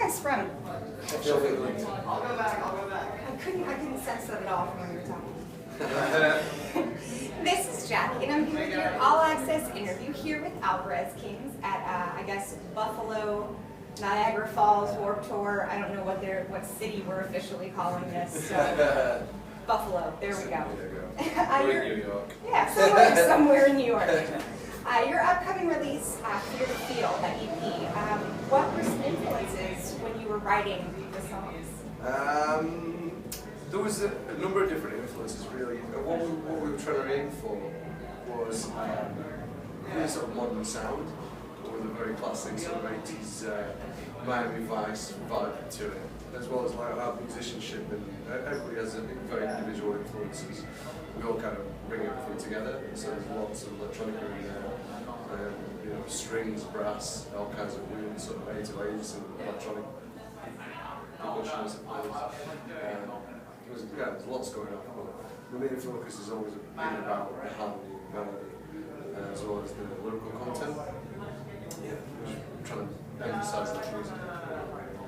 guys from? Sheffield, England. I'll go back. I couldn't sense that at all from when you were talking. This is Jackie, and I'm here with your all-access interview here with Alvarez Kings at, I guess, Buffalo, Niagara Falls, Warped Tour. I don't know what city we're officially calling this. Buffalo, there we go. We're in New York. Yeah, somewhere in New York. Your upcoming release, Fear to Feel, that EP, what were some influences when you were writing the songs? There was a number of different influences, really. What we were trying to aim for was a really sort of modern sound, with a very classic sort of 80s Miami Vice vibe to it, as well as like our musicianship, and everybody has very individual influences. We all kind of bring everything together, so there's lots of electronica in there, you know, strings, brass, all kinds of weird sort of 808s and electronic percussion, I suppose. There's lots going on. The main focus has always been about the harmony and melody, as well as the lyrical content. Yeah, trying to emphasise that music.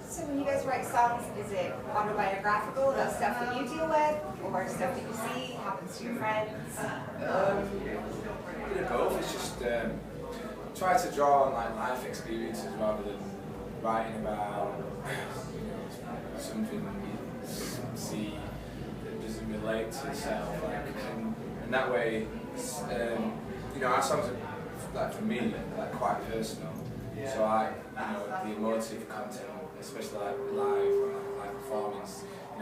So when you guys write songs, is it autobiographical, about stuff that you deal with, or stuff that you see happens to your friends? Both. It's just try to draw on like life experiences rather than writing about something you see that doesn't relate to yourself. And that way, our songs are, like for me, like quite personal. So the emotive content, especially like live or like performance, I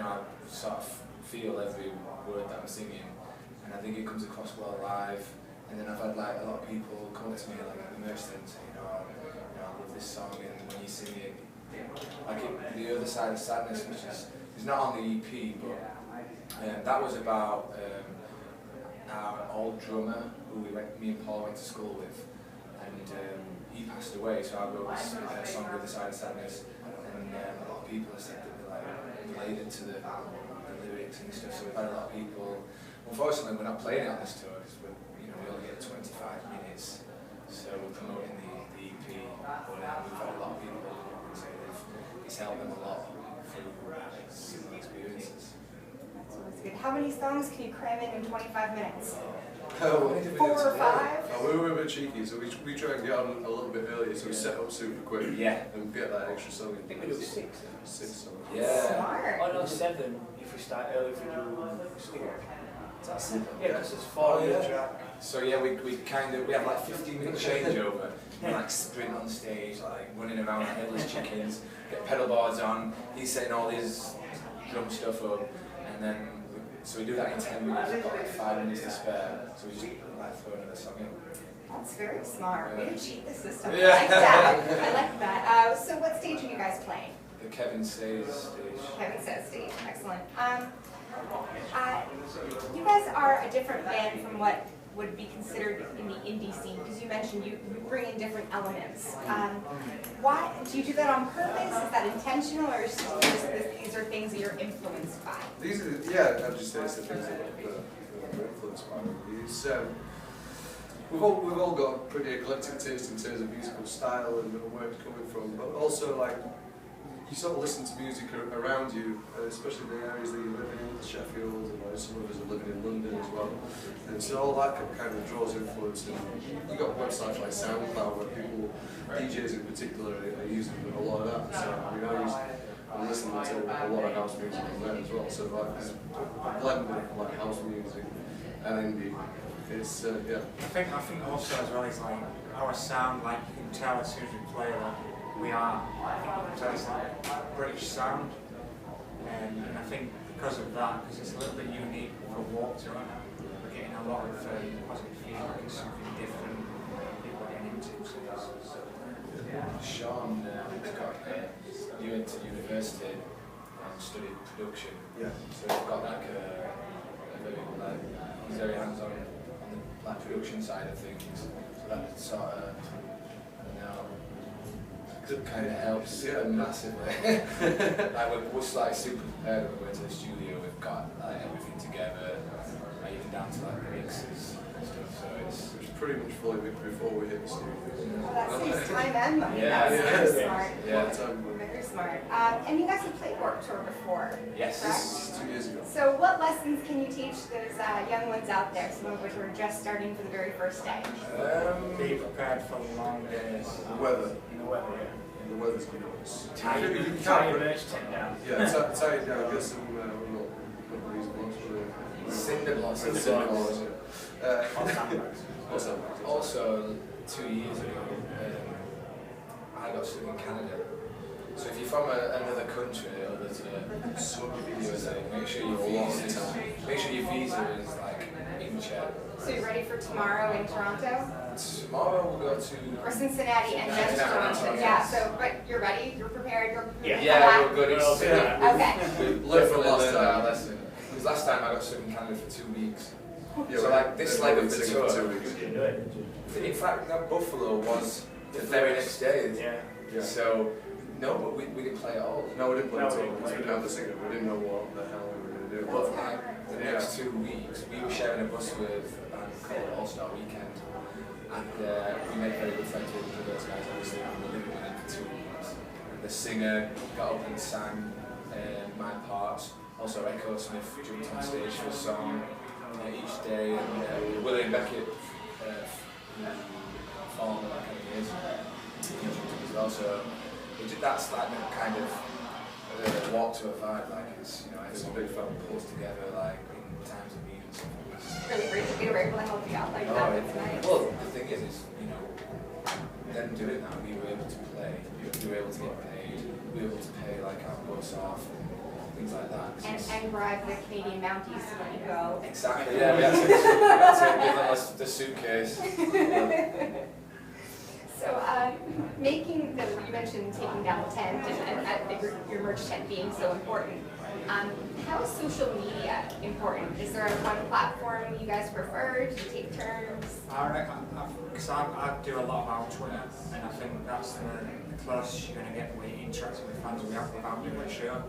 sort of feel every word that I'm singing, and I think it comes across well live. And then I've had like a lot of people come up to me like at the merch stand saying, I love this song, and when you sing it, like The Other Side of Sadness, which is not on the EP, but that was about our old drummer who me and Paul went to school with, and he passed away, so I wrote this song, The Other Side of Sadness, and a lot of people have said that they like related to the lyrics and stuff, so we've had a lot of people. Unfortunately, we're not playing it on this tour because we only get 25 minutes, so we're promoting the EP, but we've had a lot of people say that it's helped them a lot through similar experiences. That's always good. How many songs can you cram in 25 minutes? 4 or 5? We were a bit cheeky, so we try and get on a little bit earlier, so we set up super quick. Yeah. And get that extra song in. I think we do 6. 6 songs. Yeah. Smart. Oh no, 7 if we start early, if we do stick. That's it. Yeah, because there's 4 on the track. So yeah, we have like 15-minute changeover, and like sprint on stage, like running around like headless chickens, get pedal boards on, he's setting all his drum stuff up, and then so we do that in 10 minutes, we've got like 5 minutes to spare, so we just like throw another song in. That's very smart. Way to cheat the system. Yeah. I like that. I like that. So what stage are you guys playing? The Kevin Says stage. Kevin Says stage. Excellent. You guys are a different band from what would be considered in the indie scene, because you mentioned you bring in different elements. Why do you do that on purpose? Is that intentional, or is these are things that you're influenced by? These are, I'd just say it's the things that we're influenced by. It's, we've all got a pretty eclectic taste in terms of musical style and where it's coming from, but also like you sort of listen to music around you, especially the areas that you live in, Sheffield, and like some of us are living in London as well. And so all that kind of draws influence. And you've got websites like SoundCloud where people, DJs in particular, are using a lot of that. So I'm listening to a lot of house music on there as well. So like there's a blend of like house music and indie. It's yeah. I think also as well is like our sound, like you can tell as soon as we play that we are, so it's like British sound, and I think because of that, because it's a little bit unique for Warped Tour, we're getting a lot of positive feedback. It's something different people are getting into. Sean you went to university and studied production. Yeah. So you've got like he's very hands-on on the production side of things. So that sort of kind of helps massively. Like we're like super prepared when we went to the studio. We've got like everything together, even down to like the mixes and stuff. So it's pretty much fully booked before we hit the studio. Well, that saves time and money. Yeah, That's yeah, very yeah. smart. Yeah. Very smart. And you guys have played Warped Tour before, Yes. correct? This is 2 years ago. So what lessons can you teach those young ones out there, some of which are just starting for the very first day? Be prepared for long days. The weather. In the weather, yeah. The weather's good on us. Tie You your can't- merch tent down. Yeah, tie it down, get some little these blocks for the Cinder blocks. cinder blocks. Or sandbags. Or sandbags. Also, 2 years ago, I got stuck in Canada. So if you're from another country other to USA, make sure your visa is like in check. So you're ready for tomorrow in Toronto? Tomorrow we'll go to. Or Cincinnati and then Cincinnati, Toronto? Yeah, so, but you're ready, you're prepared, you're prepared. Yeah, we're good. Well, yeah. Okay. We Learn from definitely last learned our time. lesson. Because last time I got stuck in Canada for 2 weeks. Yeah, So like this leg of the for tour. 2 weeks. You didn't do it, did you? In fact, that Buffalo was the very next day. Yeah. Yeah. So no, but we didn't play at all. No, we didn't play No, at we all didn't because we play. didn't have the singer. We didn't know what the hell we were going to do. But like the next 2 weeks, we were sharing a bus with a band called All Star Weekend, and we made very good friends with those guys. Obviously, we were living with them for 2 weeks. And the singer got up and sang my parts. Also, Echo Smith jumped on stage for a song each day, and William Beckett performed like years. He jumped up as well. So that's like the kind of walk to a vibe. Like it's it's a big fun pulls together like in times of need and stuff like that. Really great to be able to help you out like that. That's nice. Well, the thing is, them doing that, we were able to play, we were able to get paid, we were able to pay like our bus off, things like that. And bribe the Canadian Mounties to let you go. Exactly, yeah, we had to give them the suitcase. So, you mentioned taking down the tent and your merch tent being so important. How is social media important? Is there one platform you guys prefer? Do you take turns? I reckon, because I do a lot about Twitter, and I think that's the closest you're going to get with interacting with fans without doing a show.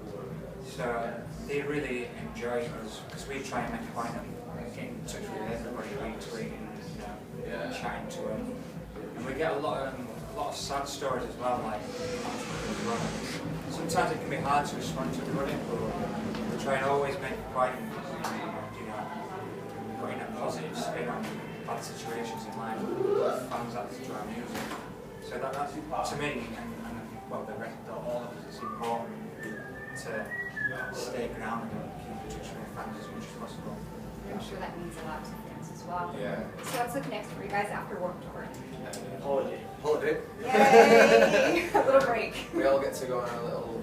So they really enjoy us, because we try and make a point of getting in touch with everybody, retweeting, chatting to them. And we get a lot of sad stories as well, like sometimes it can be hard to respond to everybody, but we try and always make a point of, putting a positive spin on bad situations in life, fans that to our music. So that's, to me, and well, the rest of all of us, it's important to stay grounded and keep in touch with fans as much as possible. I'm sure that means a lot to fans as well. Yeah. So what's up next for you guys after Warped Tour? Holiday. Holiday. Yay! A little break. We all get to go on a little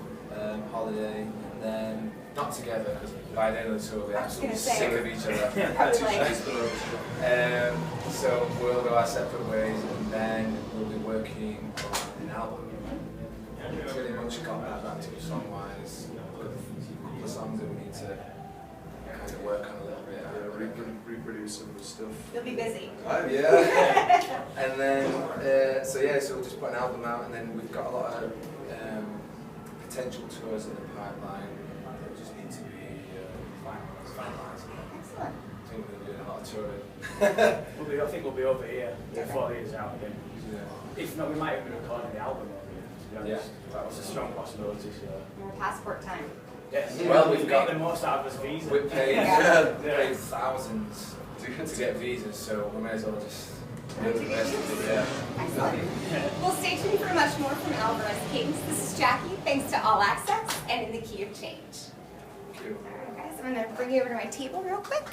holiday, and then not together, because by the end of the tour we're I was absolutely gonna say. sick of each other. Probably like, So we'll go our separate ways, and then we'll be working on an album. Pretty much got that back to song-wise. A couple of songs that we need to kind of work on a little bit. Reproduce some of the stuff. you'll be busy. Yeah. And then, so we'll just put an album out, and then we've got a lot of potential tours in the pipeline that just need to be finalised. Excellent. I think we're doing a lot of touring. I think we'll be over here before it is out again. Yeah. If not, we might even be recording the album over here, to be honest. That was a strong possibility, so. More passport time. Yes. Well, we've got got- the most out of this visa. We're paid, Yeah. paid thousands to get visas, so we may as well just do the rest of it. Yeah. Excellent. Well, stay tuned for much more from Alvarez Kings. This is Jackie, thanks to All Access and In the Key of Change. Thank you. All right, guys, I'm going to bring you over to my table real quick.